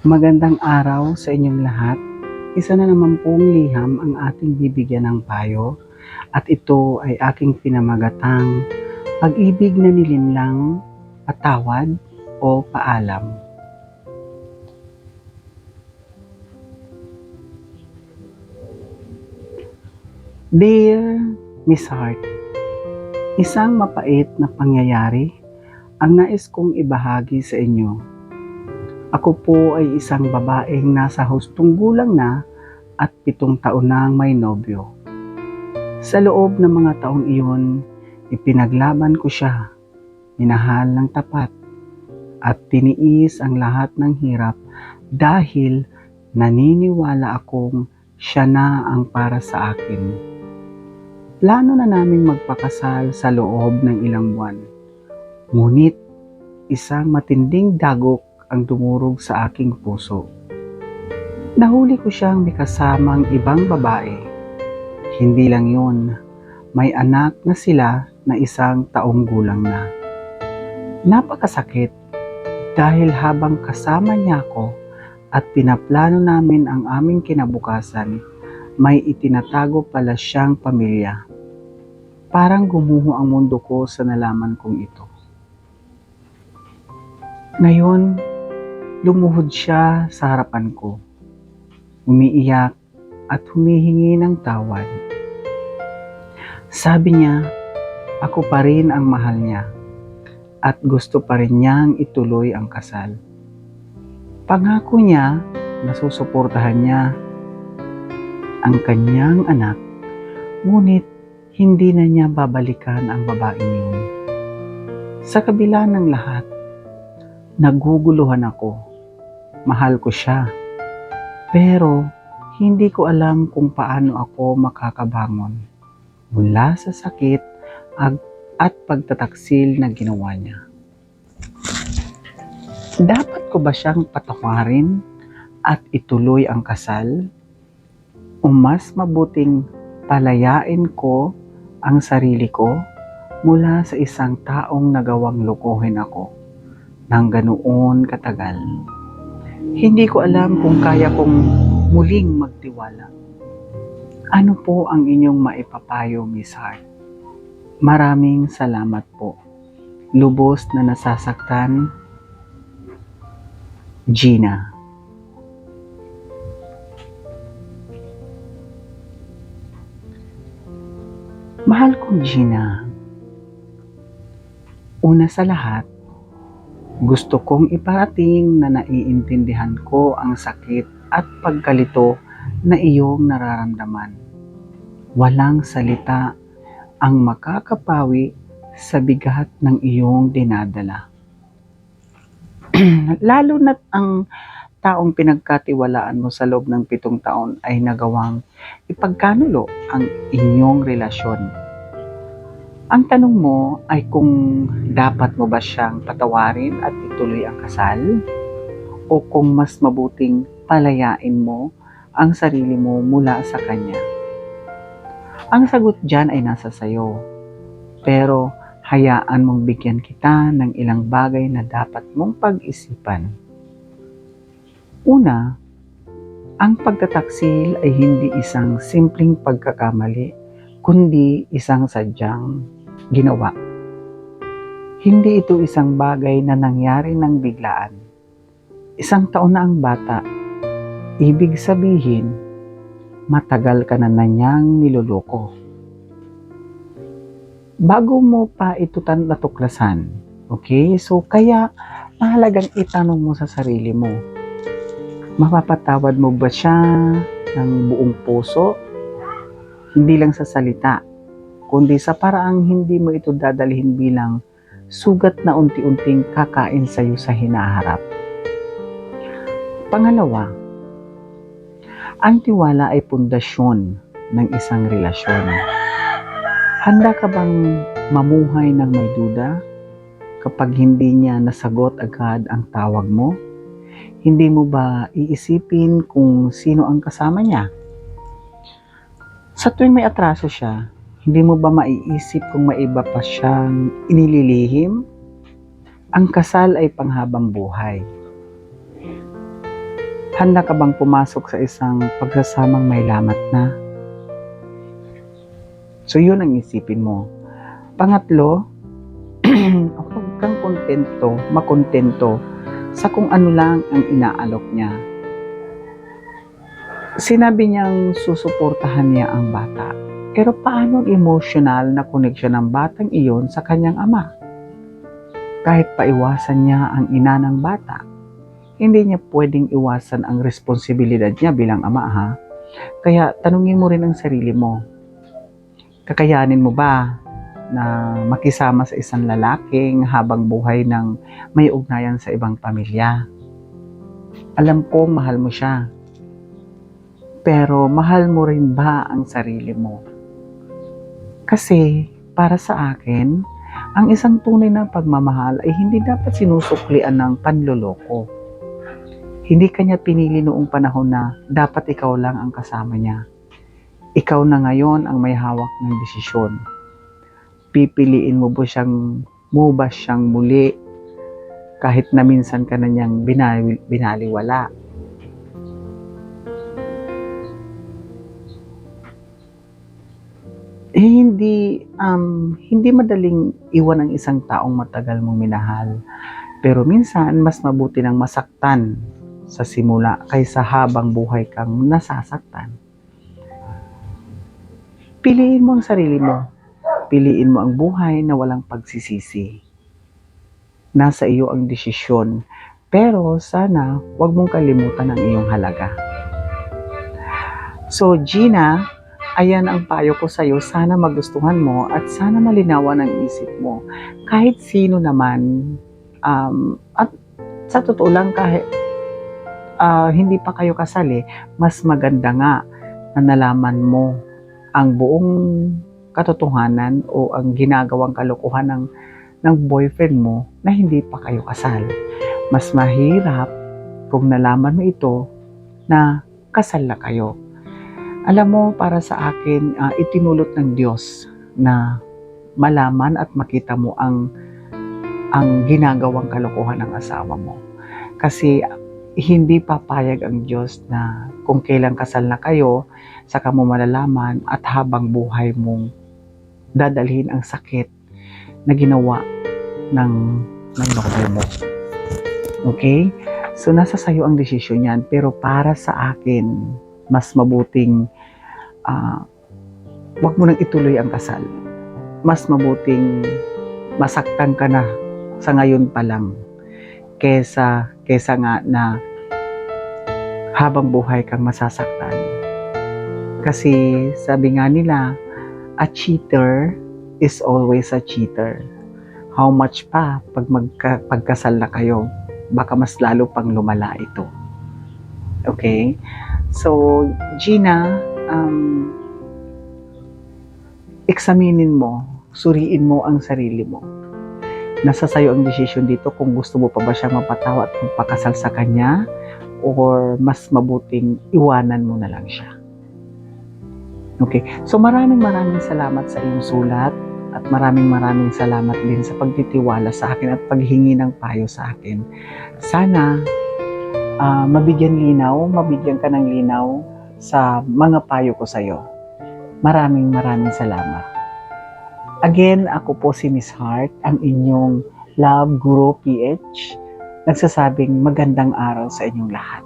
Magandang araw sa inyong lahat. Isa na naman pong liham ang ating bibigyan ng payo at ito ay aking pinamagatang pag-ibig na nilinlang, patawad o paalam. Dear Miss Heart, isang mapait na pangyayari ang nais kong ibahagi sa inyo. Ako po ay isang babaeng nasa hustong gulang na at 7 taon nang may nobyo. Sa loob ng mga taong iyon, ipinaglaban ko siya, minahal ng tapat, at tiniis ang lahat ng hirap dahil naniniwala akong siya na ang para sa akin. Plano na naming magpakasal sa loob ng ilang buwan. Ngunit isang matinding dagok ang dumurog sa aking puso. Nahuli ko siyang may kasamang ibang babae. Hindi lang yun, may anak na sila na 1 taong gulang na. Napakasakit dahil habang kasama niya ako at pinaplano namin ang aming kinabukasan, may itinatago pala siyang pamilya. Parang gumuho ang mundo ko sa nalaman kong ito. Ngayon, lumuhod siya sa harapan ko, umiiyak at humihingi ng tawad. Sabi niya, ako pa rin ang mahal niya at gusto pa rin niyang ituloy ang kasal. Pangako niya na susuportahan niya ang kanyang anak, ngunit hindi na niya babalikan ang babaeng yun. Sa kabila ng lahat, naguguluhan ako. Mahal ko siya. Pero hindi ko alam kung paano ako makakabangon mula sa sakit at pagtataksil na ginawa niya. Dapat ko ba siyang patawarin at ituloy ang kasal? O mas mabuting palayain ko ang sarili ko mula sa isang taong nagawang lokohin ako ng ganoon katagal? Hindi ko alam kung kaya kong muling magtiwala. Ano po ang inyong maipapayo, Miss Heart? Maraming salamat po. Lubos na nasasaktan, Gina. Mahal kong Gina, una sa lahat, gusto kong iparating na naiintindihan ko ang sakit at pagkalito na iyong nararamdaman. Walang salita ang makakapawi sa bigat ng iyong dinadala. Lalo na't ang taong pinagkatiwalaan mo sa loob ng 7 taon ay nagawang ipagkanulo ang inyong relasyon. Ang tanong mo ay kung dapat mo ba siyang patawarin at ituloy ang kasal? O kung mas mabuting palayain mo ang sarili mo mula sa kanya? Ang sagot dyan ay nasa sayo. Pero hayaan mong bigyan kita ng ilang bagay na dapat mong pag-isipan. Una, ang pagtataksil ay hindi isang simpleng pagkakamali, kundi isang sadyang ginawa. Hindi ito isang bagay na nangyari ng biglaan. 1 taon na ang bata. Ibig sabihin, matagal ka na niyang niloloko. Bago mo pa ito natuklasan, okay? So, kaya mahalagang itanong mo sa sarili mo, mapapatawad mo ba siya ng buong puso? Hindi lang sa salita, kundi sa paraang hindi mo ito dadalhin bilang sugat na unti-unting kakain sa iyo sa hinaharap. Pangalawa, ang tiwala ay pundasyon ng isang relasyon. Handa ka bang mamuhay ng may duda kapag hindi niya nasagot agad ang tawag mo? Hindi mo ba iisipin kung sino ang kasama niya? Sa tuwing may atraso siya, hindi mo ba maiisip kung may iba pa siyang inililihim? Ang kasal ay panghabang buhay. Handa ka bang pumasok sa isang pagsasamang may lamat na? So yun ang isipin mo. Pangatlo, huwag kang makontento sa kung ano lang ang inaalok niya. Sinabi niyang susuportahan niya ang bata. Pero paano ang emotional na connection ng batang iyon sa kanyang ama? Kahit paiwasan niya ang ina ng bata, hindi niya pwedeng iwasan ang responsibilidad niya bilang ama, ha? Kaya tanungin mo rin ang sarili mo. Kakayanin mo ba na makisama sa isang lalaking habang buhay ng may ugnayan sa ibang pamilya? Alam kong mahal mo siya. Pero mahal mo rin ba ang sarili mo? Kasi para sa akin, ang isang tunay na pagmamahal ay hindi dapat sinusuklian ng panloloko. Hindi kanya pinili noong panahon na dapat ikaw lang ang kasama niya. Ikaw na ngayon ang may hawak ng desisyon. Pipiliin mo ba siyang muli kahit na minsan ka na niyang binaliwala? Hindi madaling iwan ang isang taong matagal mong minahal. Pero minsan, mas mabuti nang masaktan sa simula kaysa habang buhay kang nasasaktan. Piliin mo ang sarili mo. Piliin mo ang buhay na walang pagsisisi. Nasa iyo ang desisyon. Pero sana, huwag mong kalimutan ang iyong halaga. So, Gina, ayan ang payo ko sa iyo. Sana magustuhan mo at sana malinawan ang isip mo. Kahit sino naman, at sa totoo lang, kahit hindi pa kayo kasal, mas maganda nga na nalaman mo ang buong katotohanan o ang ginagawang kalokohan ng boyfriend mo na hindi pa kayo kasal. Mas mahirap kung nalaman mo ito na kasal na kayo. Alam mo, para sa akin, itinulot ng Diyos na malaman at makita mo ang ginagawang kalokohan ng asawa mo. Kasi hindi papayag ang Diyos na kung kailan kasal na kayo, saka mo malalaman at habang buhay mong dadalhin ang sakit na ginawa ng nobel mo. Okay? So nasa sayo ang desisyon yan, pero para sa akin, mas mabuting wag mo nang ituloy ang kasal. Mas mabuting masaktan ka na sa ngayon pa lang kesa nga na habang buhay kang masasaktan. Kasi sabi nga nila, a cheater is always a cheater. How much pa pagkasal na kayo, baka mas lalo pang lumala ito. Okay? So, Gina, examinin mo, suriin mo ang sarili mo. Nasa sayo ang desisyon dito kung gusto mo pa ba siyang mapatawa at magpakasal sa kanya or mas mabuting iwanan mo na lang siya. Okay. So maraming salamat sa iyong sulat at maraming salamat din sa pagtitiwala sa akin at paghingi ng payo sa akin. Sana mabigyan ka ng linaw sa mga payo ko sa iyo. Maraming salamat. Again, ako po si Miss Heart, ang inyong Love Guru PH, nagsasabing magandang araw sa inyong lahat.